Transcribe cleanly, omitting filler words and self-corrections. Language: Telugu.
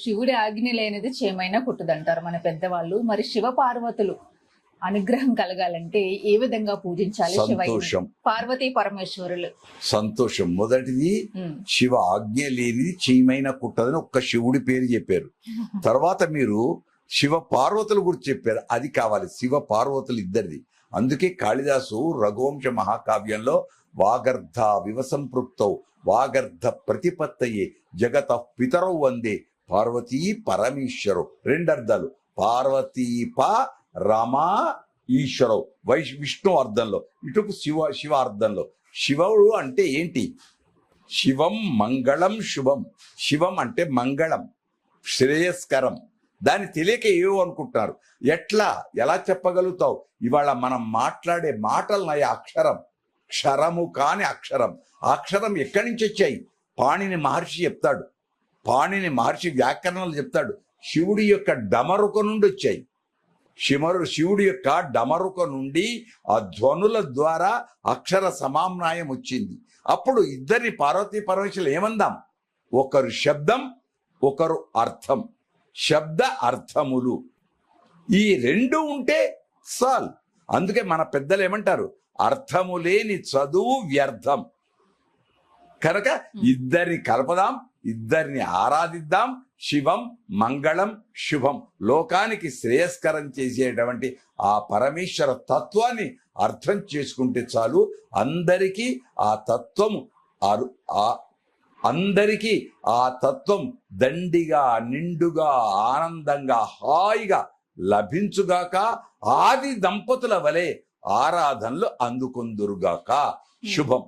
శివుడి ఆజ్ఞ లేనిది చేమైనా కుట్టదంటారు మన పెద్దవాళ్ళు. మరి శివ పార్వతులు అనుగ్రహం కలగాలంటే ఏ విధంగా పూజించాలి? సంతోషం. పార్వతీ పరమేశ్వరులు. సంతోషం. మొదటిది శివ ఆజ్ఞ లేనిది చీమైన కుట్టదని ఒక్క శివుడి పేరు చెప్పారు. తర్వాత మీరు శివ పార్వతుల గురించి చెప్పారు, అది కావాలి. శివ పార్వతులు ఇద్దరిది. అందుకే కాళిదాసు రఘువంశ మహాకావ్యంలో వాగర్ధ వివసంపృక్తౌ వాగర్ధ ప్రతిపత్తయే జగత పితరౌ వందే పార్వతీ పరమేశ్వరౌ. రెండర్థాలు, పార్వతీ రమా ఈశ్వరౌ. విష్ణు అర్థంలో, ఇటుకు శివ అర్థంలో. శివుడు అంటే ఏంటి? శివం మంగళం శుభం. శివం అంటే మంగళం, శ్రేయస్కరం. దాన్ని తెలియక ఏవో అనుకుంటున్నారు. ఎలా చెప్పగలుగుతావు? ఇవాళ మనం మాట్లాడే మాటలున్నాయి అక్షరం, క్షరము కాని అక్షరం. ఆ అక్షరం ఎక్కడి నుంచి వచ్చాయి? పాణిని మహర్షి చెప్తాడు. పాణిని మహర్షి వ్యాకరణలు చెప్తాడు. శివుడి యొక్క డమరుక నుండి వచ్చాయి. శివుడి యొక్క డమరుక నుండి ఆ ధ్వనుల ద్వారా అక్షర సమామ్నాయం వచ్చింది. అప్పుడు ఇద్దరిని పార్వతీ పరమేశ్వరులు ఏమందాం? ఒకరు శబ్దం, ఒకరు అర్థం. శబ్ద అర్థములు ఈ రెండు ఉంటే చాలు. అందుకే మన పెద్దలు ఏమంటారు? అర్థము లేని చదువు వ్యర్థం. కనుక ఇద్దరిని కలపదాం, ఇద్దరిని ఆరాధిద్దాం. శివం మంగళం శుభం. లోకానికి శ్రేయస్కరం చేసేటువంటి ఆ పరమేశ్వర తత్వాన్ని అర్థం చేసుకుంటే చాలు. అందరికీ ఆ తత్వం దండిగా, నిండుగా, ఆనందంగా, హాయిగా లభించుగాక. ఆది దంపతుల వలె ఆరాధనలు అందుకొందురుగాక. శుభం.